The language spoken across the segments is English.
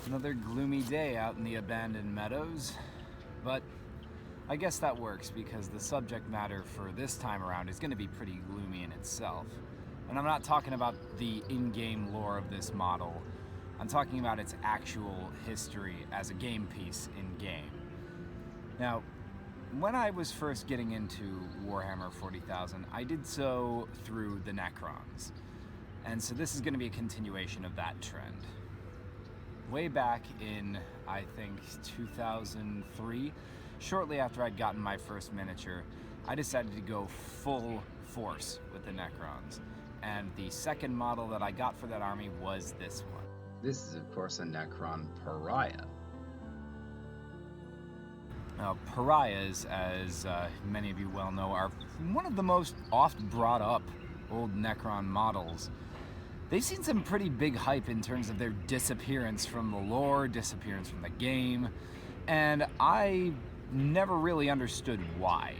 Another gloomy day out in the abandoned meadows, but I guess that works because the subject matter for this time around is going to be pretty gloomy in itself. And I'm not talking about the in-game lore of this model, I'm talking about its actual history as a game piece in-game. Now, when I was first getting into Warhammer 40,000, I did so through the Necrons. And so this is going to be a continuation of that trend. Way back in, I think, 2003, shortly after I'd gotten my first miniature, I decided to go full force with the Necrons. And the second model that I got for that army was this one. This is, of course, a Necron Pariah. Now, Pariahs, as many of you well know, are one of the most oft brought up old Necron models. They've seen some pretty big hype in terms of their disappearance from the lore, disappearance from the game, and I never really understood why.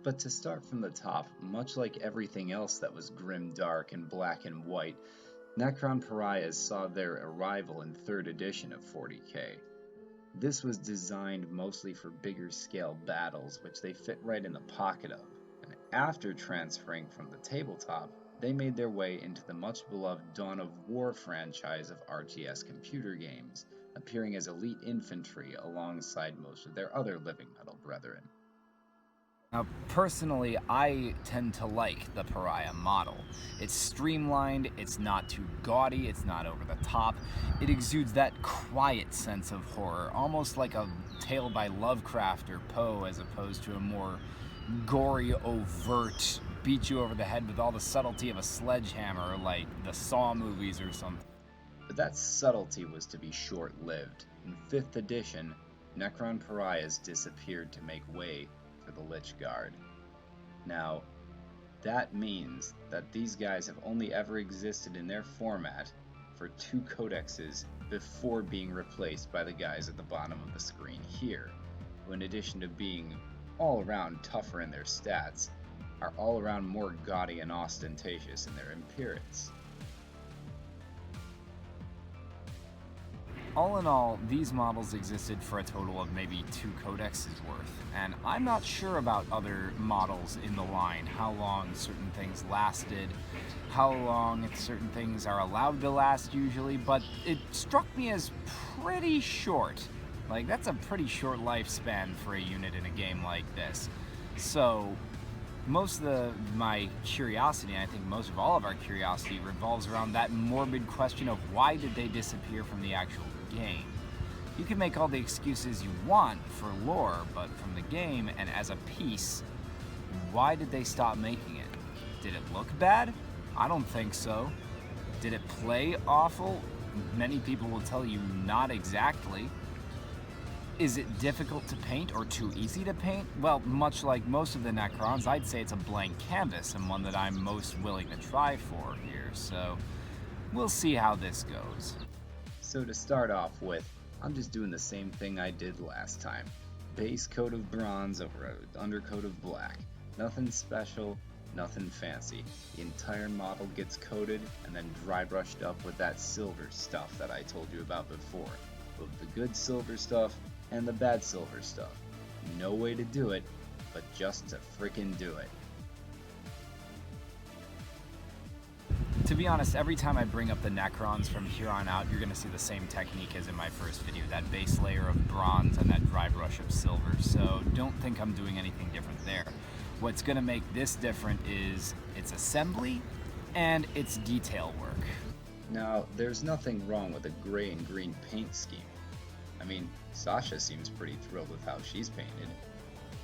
But to start from the top, much like everything else that was grim dark and black and white, Necron Pariahs saw their arrival in 3rd edition of 40k. This was designed mostly for bigger scale battles, which they fit right in the pocket of, and after transferring from the tabletop, they made their way into the much-beloved Dawn of War franchise of RTS computer games, appearing as elite infantry alongside most of their other living metal brethren. Now, personally, I tend to like the Pariah model. It's streamlined, it's not too gaudy, it's not over the top. It exudes that quiet sense of horror, almost like a tale by Lovecraft or Poe, as opposed to a more gory, overt, beat you over the head with all the subtlety of a sledgehammer, like the Saw movies or something. But that subtlety was to be short-lived. In 5th edition, Necron Pariahs disappeared to make way for the Lich Guard. Now, that means that these guys have only ever existed in their format for 2 codexes before being replaced by the guys at the bottom of the screen here, who in addition to being all around tougher in their stats, are all around more gaudy and ostentatious in their appearance. All in all, these models existed for a total of maybe 2 codexes worth, and I'm not sure about other models in the line, how long certain things lasted, how long certain things are allowed to last usually, but it struck me as pretty short. Like, that's a pretty short lifespan for a unit in a game like this. So, most of my curiosity, and I think most of all of our curiosity, revolves around that morbid question of why did they disappear from the actual game. You can make all the excuses you want for lore, but from the game and as a piece, why did they stop making it? Did it look bad? I don't think so. Did it play awful? Many people will tell you not exactly. Is it difficult to paint or too easy to paint? Well, much like most of the Necrons, I'd say it's a blank canvas and one that I'm most willing to try for here, so we'll see how this goes. So to start off with, I'm just doing the same thing I did last time. Base coat of bronze over an undercoat of black. Nothing special, nothing fancy. The entire model gets coated and then dry brushed up with that silver stuff that I told you about before. Both the good silver stuff and the bad silver stuff. No way to do it, but just to frickin' do it. To be honest, every time I bring up the Necrons from here on out, you're going to see the same technique as in my first video, that base layer of bronze and that dry brush of silver, so don't think I'm doing anything different there. What's going to make this different is its assembly and its detail work. Now, there's nothing wrong with a gray and green paint scheme. I mean, Sasha seems pretty thrilled with how she's painted,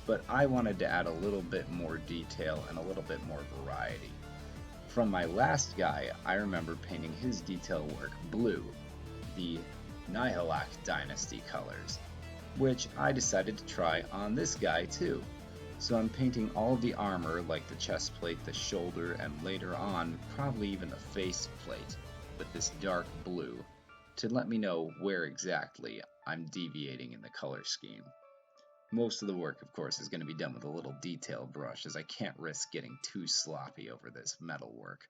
but I wanted to add a little bit more detail and a little bit more variety. From my last guy, I remember painting his detail work blue, the Nihilak Dynasty colors, which I decided to try on this guy too. So I'm painting all of the armor, like the chest plate, the shoulder, and later on, probably even the face plate, with this dark blue, to let me know where exactly I'm deviating in the color scheme. Most of the work, of course, is going to be done with a little detail brush, as I can't risk getting too sloppy over this metal work.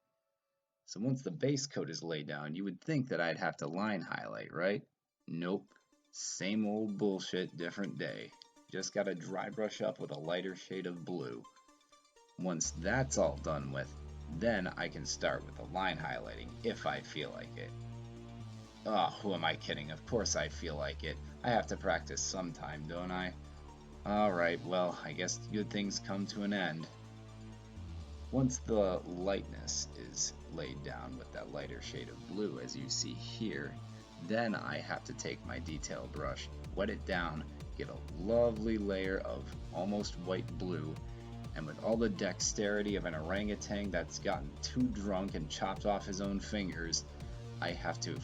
So once the base coat is laid down, you would think that I'd have to line highlight, right? Nope. Same old bullshit, different day. Just gotta dry brush up with a lighter shade of blue. Once that's all done with, then I can start with the line highlighting if I feel like it. Oh, who am I kidding? Of course I feel like it. I have to practice sometime, don't I? Alright, well, I guess good things come to an end. Once the lightness is laid down with that lighter shade of blue as you see here, then I have to take my detail brush, wet it down, get a lovely layer of almost white blue, and with all the dexterity of an orangutan that's gotten too drunk and chopped off his own fingers, I have to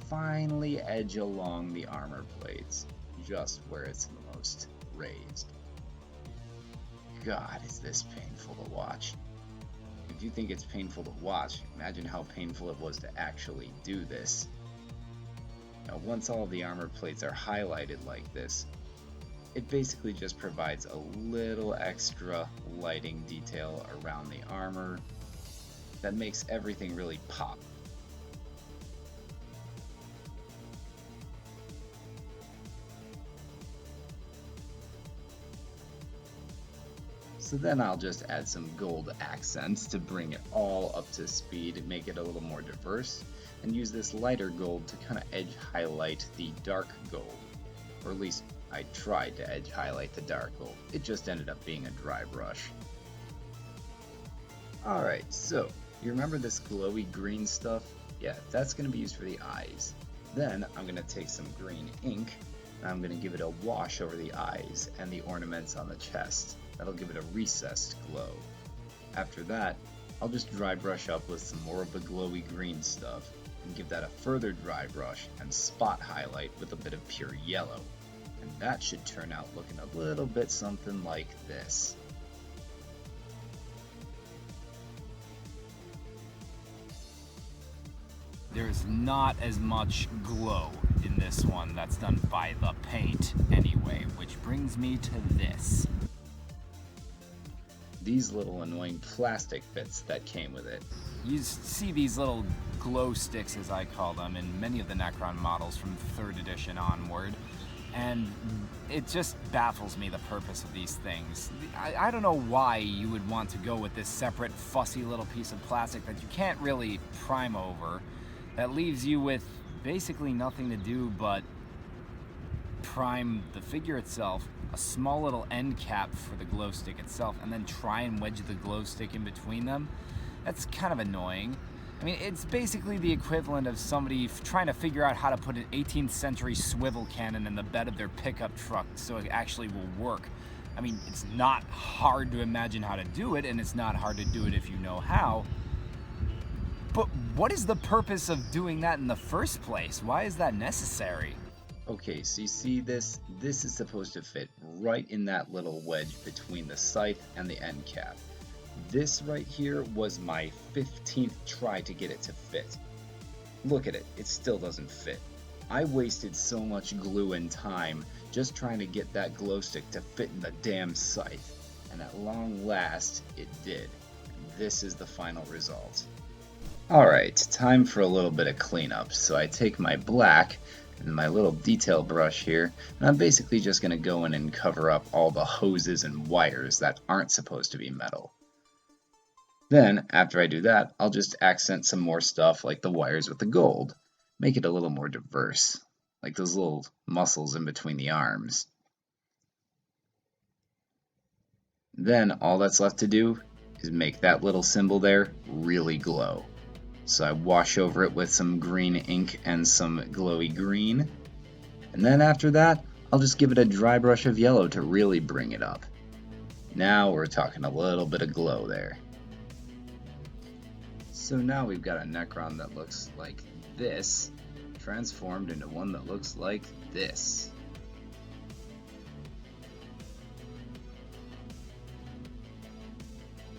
finally edge along the armor plates, just where it's the most raised. God, is this painful to watch. If you think it's painful to watch, imagine how painful it was to actually do this. Now, once all of the armor plates are highlighted like this, it basically just provides a little extra lighting detail around the armor that makes everything really pop. So then I'll just add some gold accents to bring it all up to speed and make it a little more diverse, and use this lighter gold to kind of edge highlight the dark gold. Or at least I tried to edge highlight the dark gold. It just ended up being a dry brush. Alright, so you remember this glowy green stuff? Yeah, that's going to be used for the eyes. Then I'm going to take some green ink and I'm going to give it a wash over the eyes and the ornaments on the chest. That'll give it a recessed glow. After that, I'll just dry brush up with some more of the glowy green stuff and give that a further dry brush and spot highlight with a bit of pure yellow. And that should turn out looking a little bit something like this. There's not as much glow in this one that's done by the paint anyway, which brings me to this. These little annoying plastic bits that came with it. You see these little glow sticks, as I call them, in many of the Necron models from 3rd edition onward, and it just baffles me the purpose of these things. I don't know why you would want to go with this separate fussy little piece of plastic that you can't really prime over, that leaves you with basically nothing to do but prime the figure itself, a small little end cap for the glow stick itself, and then try and wedge the glow stick in between them. That's kind of annoying. I mean, it's basically the equivalent of somebody trying to figure out how to put an 18th century swivel cannon in the bed of their pickup truck so it actually will work. I mean, it's not hard to imagine how to do it, and it's not hard to do it if you know how. But what is the purpose of doing that in the first place? Why is that necessary? Okay, so you see this? This is supposed to fit right in that little wedge between the scythe and the end cap. This right here was my 15th try to get it to fit. Look at it, it still doesn't fit. I wasted so much glue and time just trying to get that glow stick to fit in the damn scythe. And at long last, it did. And this is the final result. Alright, time for a little bit of cleanup. So I take my black and my little detail brush here, and I'm basically just going to go in and cover up all the hoses and wires that aren't supposed to be metal. Then, after I do that, I'll just accent some more stuff like the wires with the gold. Make it a little more diverse, like those little muscles in between the arms. Then all that's left to do is make that little symbol there really glow. So I wash over it with some green ink and some glowy green. And then after that, I'll just give it a dry brush of yellow to really bring it up. Now we're talking a little bit of glow there. So now we've got a Necron that looks like this, transformed into one that looks like this.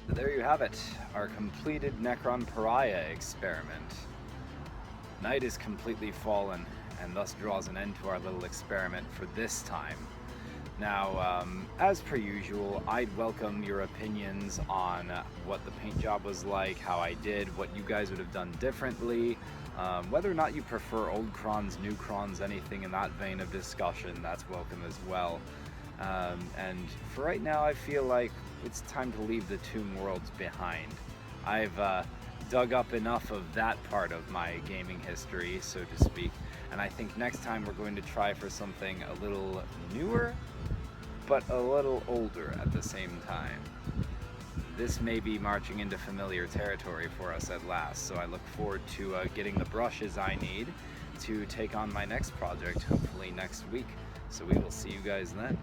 There you have it, our completed Necron Pariah experiment. Night is completely fallen, and thus draws an end to our little experiment for this time. Now, as per usual, I'd welcome your opinions on what the paint job was like, how I did, what you guys would have done differently, whether or not you prefer old crons, new crons, anything in that vein of discussion, that's welcome as well. And for right now, I feel like it's time to leave the Tomb Worlds behind. I've dug up enough of that part of my gaming history, so to speak, and I think next time we're going to try for something a little newer, but a little older at the same time. This may be marching into familiar territory for us at last, so I look forward to getting the brushes I need to take on my next project, hopefully next week. So we will see you guys then.